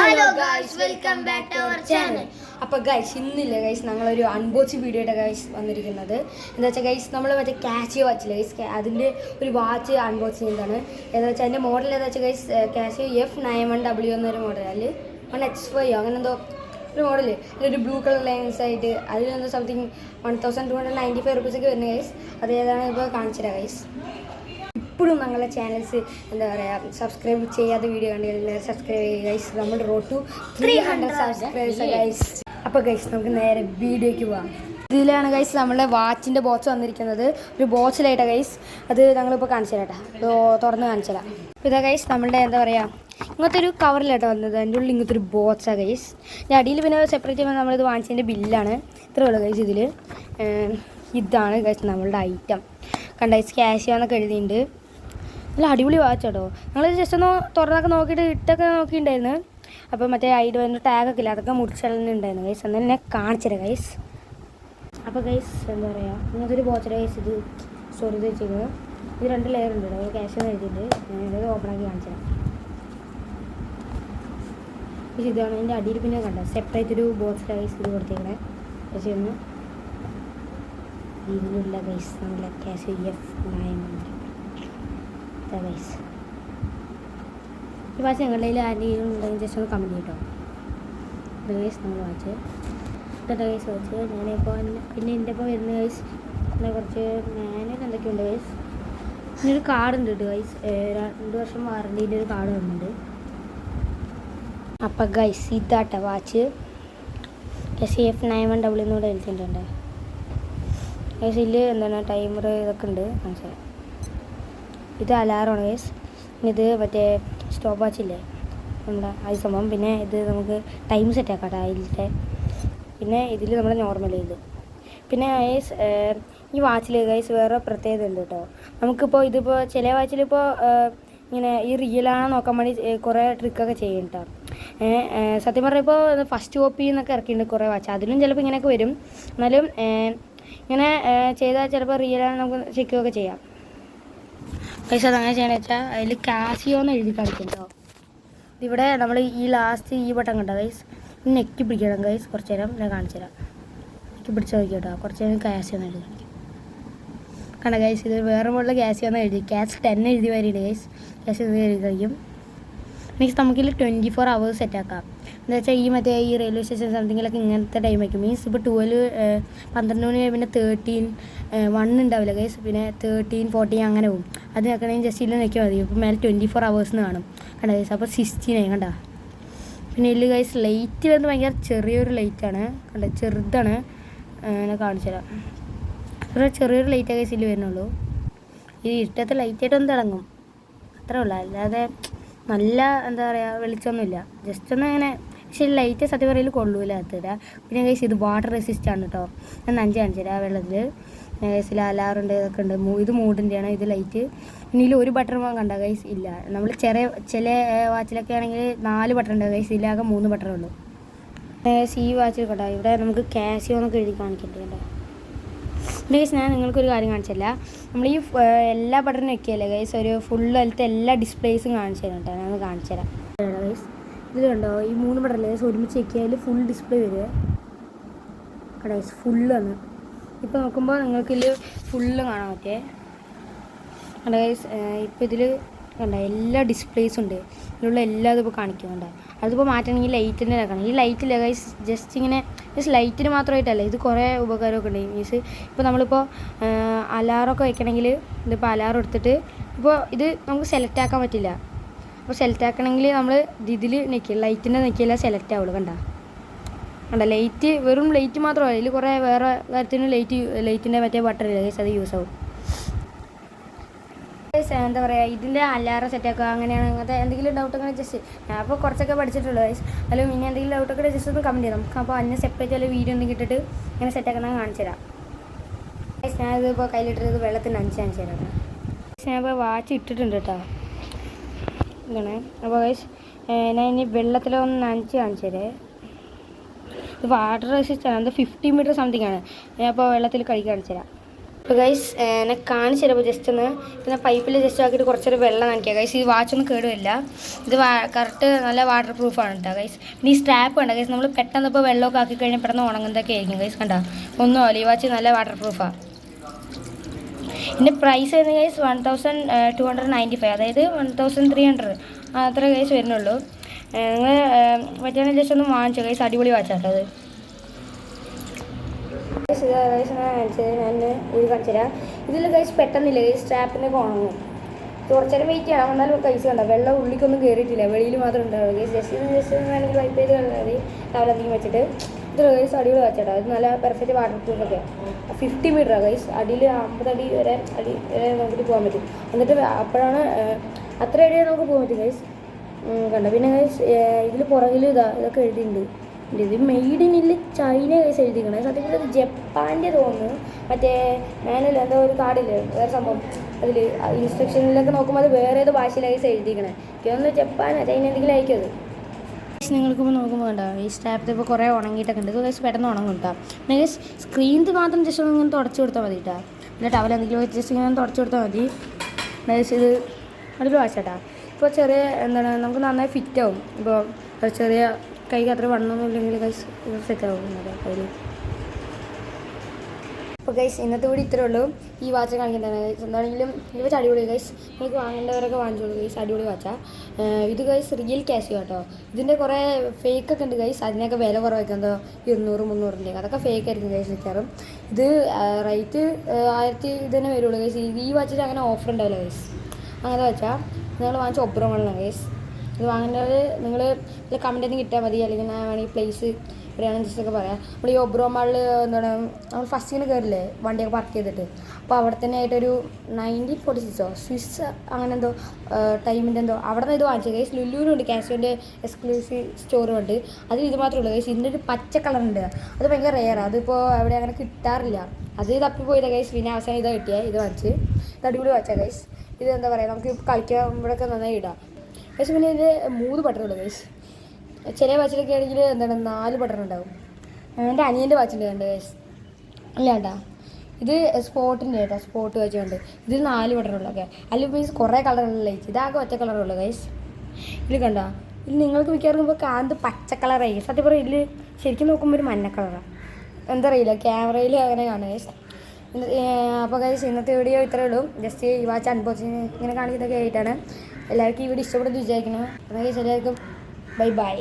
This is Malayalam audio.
Hello guys, welcome back to our channel. അപ്പോൾ ഗൈസ്, ഇന്നില്ല ഗൈസ് ഞങ്ങളൊരു അൺബോക്സിങ് വീഡിയോ ആയിട്ട് ഗൈസ് വന്നിരിക്കുന്നത്. എന്താ വെച്ചാൽ ഗൈസ്, നമ്മൾ മറ്റേ കാസിയോ വാച്ചില്ല ഗൈസ്, അതിൻ്റെ ഒരു വാച്ച് അൺബോക്സ് ചെയ്യുന്നതാണ്. എന്താ വെച്ചാൽ അതിൻ്റെ മോഡൽ എന്താ വെച്ചാൽ ഗൈസ്, കാസിയോ F91W എന്നൊരു മോഡൽ, അതിൽ 1X5 അങ്ങനെ എന്തോ ഒരു മോഡൽ, അതിലൊരു ബ്ലൂ കളർ ലൈൻസ് ആയിട്ട് അതിലെന്തോ സംതിങ് 1295 റുപ്പീസൊക്കെ വരുന്നത് ഗൈസ്. അത് ഏതാണ് ഇപ്പോൾ കാണിച്ചുതരാം ഗൈസ്. ഇപ്പോഴും ഞങ്ങളുടെ ചാനൽസ് എന്താ പറയുക സബ്സ്ക്രൈബ് ചെയ്യാത്ത വീഡിയോ കണ്ടെങ്കിൽ സബ്സ്ക്രൈബ് ചെയ്യുക ഗൈസ്. നമ്മുടെ റോഡ് ടു 300 സബ്സ്ക്രൈബേഴ്സ് ഗൈസ്. അപ്പോൾ ഗൈസ് നമുക്ക് നേരെ വീഡിയോയ്ക്ക് പോകാം. ഇതിലാണ് ഗൈസ് നമ്മുടെ വാച്ചിൻ്റെ ബോക്സ് വന്നിരിക്കുന്നത്. ഒരു ബോക്സിലായിട്ടാണ് ഗൈസ്, അത് ഞങ്ങളിപ്പോൾ കാണിച്ചു തരാം കേട്ടോ, തുറന്ന് കാണിച്ചു തരാം. അപ്പോൾ ഇതാ ഗൈസ് നമ്മളുടെ എന്താ പറയുക ഇങ്ങനത്തെ ഒരു കവറിലാട്ടോ വന്നത്. അതിൻ്റെ ഉള്ളിൽ ഇങ്ങനത്തെ ഒരു ബോക്സാണ് ഗൈസ്. ഞാൻ അടിയിൽ പിന്നെ സെപ്പറേറ്റ് ചെയ്യുമ്പോൾ നമ്മളിത് വാങ്ങിച്ചതിൻ്റെ ബില്ലാണ്. ഇത്രയേ ഉള്ളൂ ഗൈസ്. ഇതിൽ ഇതാണ് ഗൈസ് നമ്മളുടെ ഐറ്റം. കണ്ട ഗൈസ്, കാസിയോ എന്നൊക്കെ എഴുതിയിട്ടുണ്ട്. നല്ല അടിപൊളി വാച്ച് കേട്ടോ. ഞങ്ങൾ ജസ്റ്റ് ഒന്ന് തുറന്നൊക്കെ നോക്കിയിട്ട് ഇട്ടൊക്കെ നോക്കിയിട്ടുണ്ടായിരുന്നു. അപ്പോൾ മറ്റേ അതിൽ വരുന്ന ടാഗൊക്കെ ഇല്ല, അതൊക്കെ മുറിച്ചിടുന്നുണ്ടായിരുന്നു ഗൈസ്. എന്നാൽ എന്നെ കാണിച്ചുതരാം ഗൈസ്. അപ്പോൾ ഗൈസ് എന്താ പറയുക ഇങ്ങനത്തെ ഒരു ബോച്ചയുടെ ഗൈസ് ഇത് സ്റ്റോർ ചെയ്ത് വെച്ചിരിക്കുന്നത്. ഇത് 2 ലെയർ ഉണ്ട് കേട്ടോ. കാശ് എഴുതിയിട്ടുണ്ട്. ഇത് ഓപ്പണാക്കി കാണിച്ചുതരാം. പക്ഷേ ഇതാണ് അതിൻ്റെ അടിയിൽ പിന്നെ കണ്ട സെപ്പറേറ്റ് ഒരു ബോക്സിലെ ഗൈസ് ഇത് കൊടുത്തേക്കണേ. പക്ഷേ ഒന്ന് ഇതിലുള്ള ഗൈസ് നമ്മളെ കാശ് F91 ഗൈസ്. ഈ വാച്ച് ഞങ്ങളുടെ കയ്യിൽ ആരെങ്കിലും ഉണ്ടെങ്കിൽ ജസ്റ്റ് ഒന്ന് കമൻറ്റ് ചെയ്യട്ടോ. ഇത് ഗൈസ് നമ്മൾ വാച്ച് ഇട്ട ഗൈസ് വാച്ച്. ഞാനിപ്പോൾ പിന്നെ എൻ്റെ ഇപ്പോൾ വരുന്ന ഗൈസ് പിന്നെ കുറച്ച് മാനുവൽ എന്തൊക്കെയുണ്ട് ഗൈസ്. ഇനിയൊരു കാർഡ് ഉണ്ട് കേട്ടോ ഗൈസ്. 2 വർഷം വാറണ്ടീൻ്റെ ഒരു കാർഡ് വന്നിട്ടുണ്ട്. അപ്പം ഗൈസ് ഇതാട്ടോ വാച്ച്. F91W എന്നൂടെ എഴുതിയിട്ടുണ്ട് ഗൈസ്. ഇതിൽ എന്താണ് ടൈമർ ഇതൊക്കെ ഉണ്ട് മനസ്സിലായി. ഇത് അലാറമാണ് ഗൈസ്. ഇത് മറ്റേ സ്റ്റോപ്പ് വാച്ചില്ലേ നമ്മുടെ അത് സംഭവം. പിന്നെ ഇത് നമുക്ക് ടൈം സെറ്റ് ആക്കാം കേട്ടോ അതിലത്തെ. പിന്നെ ഇതിൽ നമ്മുടെ നോർമൽ ഇത്. പിന്നെ ഗൈസ് ഈ വാച്ചിൽ ഗൈസ് വേറെ പ്രത്യേകത ഉണ്ട് കേട്ടോ. നമുക്കിപ്പോൾ ഇതിപ്പോൾ ചില വാച്ചിലിപ്പോൾ ഇങ്ങനെ ഈ റിയലാണോ നോക്കാൻ വേണ്ടി കുറേ ട്രിക്കൊക്കെ ചെയ്യും കേട്ടോ. സത്യം പറഞ്ഞാൽ ഇപ്പോൾ ഫസ്റ്റ് കോപ്പി എന്നൊക്കെ ഇറക്കിയിട്ടുണ്ട് കുറേ വാച്ച്. അതിലും ചിലപ്പോൾ ഇങ്ങനെയൊക്കെ വരും. എന്നാലും ഇങ്ങനെ ചെയ്താൽ ചിലപ്പോൾ റിയലാണോ നമുക്ക് ചെക്കുകയൊക്കെ ചെയ്യാം ഗൈസ്. അതങ്ങനെ ചെയ്യണമെന്ന് വെച്ചാൽ അതിൽ കാസിയോ എന്ന് എഴുതി കാണിക്കുന്നുണ്ടോ. ഇവിടെ നമ്മൾ ഈ ലാസ്റ്റ് ഈ ബട്ടൺ കണ്ടോ ഗൈസ്, നെക്കി പിടിക്കണം ഗൈസ്. കുറച്ച് നേരം ഞാൻ കാണിച്ചു തരാം. നെക്കി പിടിച്ച് നോക്കി കേട്ടോ. കുറച്ച് നേരം കാസിയോ എന്ന് എഴുതി കാണിക്കും. കണ്ട ഗൈസ്, ഇത് വേറെ മോഡൽ കാസിയോ എന്ന് എഴുതി CAS 10 എഴുതി വരില്ല ഗൈസ്. കാസിയോ ഇത് എഴുതി കഴിക്കും. മീൻസ് നമുക്കിൽ 24 hours സെറ്റാക്കാം. എന്താ വെച്ചാൽ ഈ മറ്റേ ഈ റെയിൽവേ സ്റ്റേഷൻ സംതിങ്ങിലൊക്കെ ഇങ്ങനത്തെ ടൈം വയ്ക്കും. മീൻസ് ഇപ്പോൾ 12 മണി പിന്നെ 13 1 ഉണ്ടാവില്ല ഗൈസ്. പിന്നെ 13 14 അങ്ങനെ പോകും. അത് വെക്കണമെങ്കിൽ ജസ്റ്റ് ഇല്ല നിൽക്കാൻ മതി. ഇപ്പോൾ മേലെ 24 hours കാണും കണ്ട ഗൈസ്. അപ്പോൾ 16 കണ്ട. പിന്നെ ഇതിൽ ഗൈസ് ലൈറ്റ് വന്ന് ഭയങ്കര ചെറിയൊരു ലൈറ്റാണ് കണ്ട, ചെറുതാണ്. ഞാൻ കാണിച്ചു തരാം. ഒരു ചെറിയൊരു ലൈറ്റാണ് ഗൈസ് ഇതിൽ വരുന്നുള്ളൂ. ഈ ഇഷ്ടത്തെ ലൈറ്റായിട്ടൊന്ന് തിളങ്ങും അത്രേ ഉള്ളൂ. അല്ലാതെ നല്ല എന്താ പറയുക വെളിച്ചമൊന്നുമില്ല. ജസ്റ്റ് ഒന്ന് അങ്ങനെ. പക്ഷേ ലൈറ്റ് സത്യം പറയൽ കൊള്ളൂല അത്തര. പിന്നെ ഗൈസ് ഇത് വാട്ടർ റെസിസ്റ്റ് ആണ് കേട്ടോ. ഞാൻ 5 കാണിച്ചു തരാം. വെള്ളത്തിൽ ഗൈസിൽ അലാറുണ്ട് ഇതൊക്കെ ഉണ്ട്. ഇത് മൂഡിൻ്റെയാണ്. ഇത് ലൈറ്റ്. പിന്നെ ഇതിൽ ഒരു ബട്ടൺ കണ്ട ഗൈസ് ഇല്ല. നമ്മൾ ചില വാച്ചിലൊക്കെ ആണെങ്കിൽ 4 ബട്ടൺ ഉണ്ട് ഗൈസ്. ഇതിലാകെ 3 ബട്ടൺ ഉള്ളൂ. ഈ വാച്ചിൽ കേട്ടോ ഇവിടെ നമുക്ക് കാസിയോ എന്നൊക്കെ എഴുതി കാണിക്കണ്ടേ കേട്ടോ. ഗൈസ് ഞാൻ നിങ്ങൾക്കൊരു കാര്യം കാണിച്ചില്ല. നമ്മൾ ഈ എല്ലാ ബട്ടണും വെക്കുകയല്ലേ ഗൈസ്, ഒരു ഫുൾ അതിലത്തെ എല്ലാ ഡിസ്പ്ലേസും കാണിച്ചു തരാം കേട്ടോ. ഞാൻ കാണിച്ചു തരാം ഗൈസ്. ഇത് കണ്ടോ ഈ 3 ബട്ടണല്ലേ ഗൈസ്, ഒരുമിച്ച് വെക്കിയാൽ ഫുൾ ഡിസ്പ്ലേ വരിക കേട്ടോ ഗൈസ്. ഫുള്ളാണ്. ഇപ്പോൾ നോക്കുമ്പോൾ നിങ്ങൾക്ക് ഇതിൽ ഫുള്ള് കാണാൻ പറ്റേ കേട്ടോ ഗൈസ്. ഇപ്പോൾ ഇതിൽ കണ്ടോ എല്ലാ ഡിസ്പ്ലേസും ഉണ്ട്. ഇതിലുള്ള എല്ലാ ഇതിപ്പോൾ കാണിക്കുന്നുണ്ട്. അതിപ്പോൾ മാറ്റണമെങ്കിൽ ലൈറ്റിൻ്റെ ഇതാക്കണം. ഈ ലൈറ്റില്ല ഗൈസ്, ജസ്റ്റ് ഇങ്ങനെ ജസ്റ്റ് ലൈറ്റിന് മാത്രമായിട്ടല്ല, ഇത് കുറേ ഉപകാരമൊക്കെ ഉണ്ട്. മീൻസ് ഇപ്പോൾ നമ്മളിപ്പോൾ അലാറൊക്കെ വെക്കണമെങ്കിൽ ഇതിപ്പോൾ അലാറം എടുത്തിട്ട് ഇപ്പോൾ ഇത് നമുക്ക് സെലക്ട് ആക്കാൻ പറ്റില്ല. അപ്പോൾ സെലക്ട് ആക്കണമെങ്കിൽ നമ്മൾ ഇതിൽ നിൽക്കുക, ലൈറ്റിൻ്റെ നിൽക്കില്ല സെലക്ട് ആവുള്ളൂ കണ്ട. ലൈറ്റ് വെറും ലൈറ്റ് മാത്രമല്ല, ഇതിൽ കുറേ വേറെ കാര്യത്തിന് ലൈറ്റിൻ്റെ മറ്റേ ബട്ടൺ ഇല്ല ഗൈസ്, അത് യൂസ് ആവും. എന്താ പറയുക ഇതിൻ്റെ അലാറം സെറ്റാക്കുക അങ്ങനെയാണ്. അങ്ങനത്തെ എന്തെങ്കിലും ഡൗട്ടൊക്കെ ജസ്റ്റ് ഞാൻ അപ്പോൾ കുറച്ചൊക്കെ പഠിച്ചിട്ടുള്ളൂ ഗൈസ്. അല്ലെങ്കിൽ ഇനി എന്തെങ്കിലും ഡൗട്ടൊക്കെ ജസ്റ്റ് ഒന്ന് കമൻറ്റ് ചെയ്യാം നമുക്ക്. അപ്പോൾ അതിനെ സെപ്പറേറ്റ് വല്ല വീഡിയോ എന്തെങ്കിലും ഇട്ടിട്ട് ഇങ്ങനെ സെറ്റാക്കണം കാണിച്ചു തരാം ഗൈസ്. ഞാനിത് ഇപ്പോൾ കയ്യിലിട്ടത് വെള്ളത്തിന് 5 കാണിച്ചു തരാം. ഞാനിപ്പോൾ വാച്ച് ഇട്ടിട്ടുണ്ട് കേട്ടോ ഇങ്ങനെ. അപ്പോൾ ഗൈസ് ഞാൻ ഇനി വെള്ളത്തിലൊന്ന് 5 കാണിച്ചു തരേ. ഇത് വാട്ടർ റെസിസ്റ്റാണ്. അത് 50 മീറ്റർ സംതിങ് ആണ്. ഞാൻ അപ്പോൾ വെള്ളത്തിൽ കഴുകി കാണിച്ചു തരാം. അപ്പോൾ ഗൈസ് എന്നെ കാണിച്ചു തരുമ്പോൾ ജസ്റ്റ് ഒന്ന് പിന്നെ പൈപ്പിൽ ജസ്റ്റ് ആക്കിയിട്ട് കുറച്ചൊരു വെള്ളം നനയ്ക്കുക ഗൈസ്. ഈ വാച്ചൊന്നും കേടുമില്ല, ഇത് കറക്റ്റ് നല്ല വാട്ടർ പ്രൂഫാണ് കേട്ടോ ഗൈസ്. പിന്നെ ഈ സ്ട്രാപ്പ് കണ്ട ഗൈസ്, നമ്മൾ പെട്ടെന്ന് ഇപ്പോൾ വെള്ളമൊക്കെ ആക്കി കഴിഞ്ഞാൽ പെട്ടെന്ന് ഉണങ്ങുന്നതൊക്കെ ആയിരിക്കും ഗൈസ്. കണ്ട ഒന്നുമല്ല, ഈ വാച്ച് നല്ല വാട്ടർ പ്രൂഫാണ്. ഇതിൻ്റെ പ്രൈസ് വരുന്നത് ഗൈസ് 1295, അതായത് 1300 അത്ര ഗൈസ് വരുന്നുള്ളൂ. നിങ്ങൾ പറ്റുകയാണെങ്കിൽ ജസ്റ്റ് ഒന്ന് വാങ്ങിച്ചോ ഗൈസ്, അടിപൊളി വാച്ചാട്ടോ അത്. ഞാൻ ഇത് കാണിച്ചു തരാം. ഇതിൽ ഗൈസ് പെട്ടെന്നില്ല ഗൈസ്, സ്ട്രാപ്പിനൊക്കെ ഉണങ്ങും. കുറച്ചേരം വെയിറ്റ് ചെയ്യണം, എന്നാലും കൈസ് കണ്ട വെള്ളം ഉള്ളിക്കൊന്നും കയറിയിട്ടില്ല, വെളിയിൽ മാത്രം ഉണ്ടാവുള്ളൂ ഗൈസ്. ജസ്റ്റ് വേണമെങ്കിൽ വൈപ്പ് ചെയ്ത് കളഞ്ഞാൽ മതി ടവൽ എന്തെങ്കിലും വെച്ചിട്ട്. ഇത് ഗൈസ് അടിപൊളി വാച്ചാട്ടോ, ഇത് നല്ല പെർഫെക്റ്റ് വാട്ടർ പ്രൂഫൊക്കെ. 50 മീറ്ററാണ് ഗൈസ്, അടിയിൽ 50 അടി വരെ നോക്കിയിട്ട് പോകാൻ പറ്റും. എന്നിട്ട് അപ്പോഴാണ് അത്ര അടി വരെ നമുക്ക് പോകാൻ പറ്റും ഗൈസ്. കണ്ട പിന്നെ ഗൈസ് ഇതിൽ പുറകിൽ ഇതൊക്കെ എഴുതിയിട്ടുണ്ട്. ഇത് മെയ്ഡ് ഇൻ ചൈന ഗൈസ് എഴുതിയിരിക്കണം. സത്യം ഇത് ജപ്പാൻ്റെ തോന്നുന്നു. മറ്റേ മാനുവൽ എന്തോ ഒരു കാർഡില്ലേ വേറെ സംഭവം, അതിൽ ഇൻസ്ട്രക്ഷനിലൊക്കെ നോക്കുമ്പോൾ അത് വേറെ ഏതോ ഭാഷയിലെ ഗൈസ് എഴുതിയിരിക്കണേ. എനിക്കൊന്ന് ജപ്പാനോ ചൈന എന്തെങ്കിലും ആയിരിക്കും അത്. നിങ്ങൾക്കിപ്പോൾ നോക്കുമ്പോൾ കണ്ടോ ഈ സ്ട്രാപ്പ് ഇപ്പോൾ കുറേ ഉണങ്ങിയിട്ടൊക്കെ ഉണ്ട്. ഇത് ഗൈസ് പെട്ടെന്ന് ഉണങ്ങും കേട്ടോ. പിന്നെ ഗൈസ് സ്ക്രീനിൽ മാത്രം ജസ്റ്റ് ഒന്ന് ഇങ്ങനെ തുടച്ച് കൊടുത്താൽ മതി കേട്ടോ. പിന്നെ ടവൽ എന്തെങ്കിലും വെച്ച് ജസ്റ്റ് ഇങ്ങനെ തുടച്ച് കൊടുത്താൽ മതി ഗൈസ്. ഇത് അടിപൊളി വാച്ചാട്ടാ. ഇപ്പോൾ ചെറിയ എന്താണ് നമുക്ക് നന്നായി ഫിറ്റ് ആവും. ഇപ്പോൾ ചെറിയ കൈക്ക് അത്ര വണ്ണമൊന്നും ഇല്ലെങ്കിൽ ഗൈസ് സെറ്റ് ആവും കയ്യിൽ. അപ്പോൾ ഗൈസ് ഇന്നത്തെ കൂടി ഇത്രേ ഉള്ളൂ. ഈ വാച്ച് കാണിക്കുന്നതാണ് ഗൈസ്. എന്താണെങ്കിലും ഈ വാച്ച് അടിപൊളി ഗൈസ്, നിങ്ങൾക്ക് വാങ്ങേണ്ടവരൊക്കെ വാങ്ങിച്ചോളൂ ഗൈസ്, അടിപൊളി വാച്ചാണ് ഇത് ഗൈസ്. റിയൽ കാസിയോ കേട്ടോ. ഇതിൻ്റെ കുറേ ഫേക്കൊക്കെ ഉണ്ട് ഗൈസ്, അതിനൊക്കെ വില കുറവൊക്കെ എന്തോ 200-300 അതൊക്കെ ഫേക്ക് ആയിരിക്കും ഗൈസ് മിക്കവാറും. ഇത് റേറ്റ് 1000 ഇത് തന്നെ വരുള്ളൂ ഗൈസ്. ഈ വാച്ചിൽ അങ്ങനെ ഓഫർ ഉണ്ടാവില്ല ഗൈസ്. അങ്ങനത്തെ വാച്ചാൽ നിങ്ങൾ വാങ്ങിച്ച ഒബ്രോമാണ് ഗൈസ്. ഇത് വാങ്ങേണ്ടവർ നിങ്ങൾ കമൻറ്റ് എന്തെങ്കിലും കിട്ടാൽ മതി, അല്ലെങ്കിൽ ഞാൻ വേണമെങ്കിൽ പ്ലേസ് എവിടെയാണെന്ന് ജസ്റ്റ് ഒക്കെ പറയാം. നമ്മൾ ഈ ഒബ്രോ മാളിൽ എന്താണ് നമ്മൾ ഫസ്റ്റ് ഇങ്ങനെ കയറില്ലേ വണ്ടിയൊക്കെ പാർക്ക് ചെയ്തിട്ട്, അപ്പോൾ അവിടെ തന്നെ ആയിട്ടൊരു 1946 സ്വിസ് അങ്ങനെ എന്തോ ടൈമിൻ്റെ എന്തോ അവിടെ നിന്ന് ഇത് വാങ്ങിച്ചത് ഗൈസ്. ലുലുവിനുണ്ട് കാസിയോൻ്റെ എക്സ്ക്ലൂസീവ് സ്റ്റോറുണ്ട്, അതിൽ ഇത് മാത്രമേ ഉള്ളൂ ഗൈസ്. ഇതിൻ്റെ ഒരു പച്ച കളറുണ്ട്, അത് ഭയങ്കര റെയറാണ്, അതിപ്പോൾ അവിടെ അങ്ങനെ കിട്ടാറില്ല. അത് തപ്പിപ്പോയതാണ് ഗൈസ്. പിന്നെ അവസാനം ഇതാണ് കിട്ടിയത്, ഇത് വാങ്ങിച്ച്. ഇത് അടിപൊളി വാച്ചാണ് ഗൈസ്. ഇത് എന്താ പറയുക, നമുക്ക് കളിക്കുമ്പോഴൊക്കെ നന്നായി ഇടാം ഗൈസ്. പിന്നെ ഇതിൻ്റെ 3 ബട്ടണുള്ളൂ ഗൈസ്. ചില വാച്ചിലൊക്കെ ആണെങ്കിൽ എന്താണ് 4 ബട്ടൺ ഉണ്ടാവും. എൻ്റെ അനിയൻ്റെ വാച്ചിൻ്റെ കണ്ട് ഗൈസ് അല്ല കേട്ടാ, ഇത് സ്പോട്ടിൻ്റെ കേട്ടോ, സ്പോട്ട് വാച്ച് കണ്ട്. ഇതിൽ 4 ബട്ടണുള്ളൂ. ഓക്കെ, അതിൽ മീൻസ് കുറേ കളറുള്ള ലൈറ്റ്, ഇതാകെ ഒറ്റ കളറുള്ളൂ ഗൈസ്. ഇതിൽ കണ്ടോ, ഇത് നിങ്ങൾക്ക് മിക്കവാറും ഇപ്പോൾ കാന്ത് പച്ച കളറായി. സത്യം പറയും ഇതിൽ ശരിക്കും നോക്കുമ്പോൾ ഒരു മഞ്ഞ കളറാണ്, എന്താ അറിയില്ല, ക്യാമറയിൽ അങ്ങനെ കാണും ഗൈസ്. അപ്പോൾ ഗൈസ് ഇന്നത്തെ വീഡിയോ ഇത്രയേ ഉള്ളൂ. ജസ്റ്റ് ഈ വാച്ച് അൺബോക്സിങ് ഇങ്ങനെ കാണിക്കുന്നതൊക്കെ ആയിട്ടാണ്. എല്ലാവർക്കും ഈ വീഡിയോ ഇഷ്ടപ്പെടുന്നു വിചാരിക്കണം. അപ്പോൾ ഗൈസ് എല്ലാവർക്കും ബൈ ബൈ.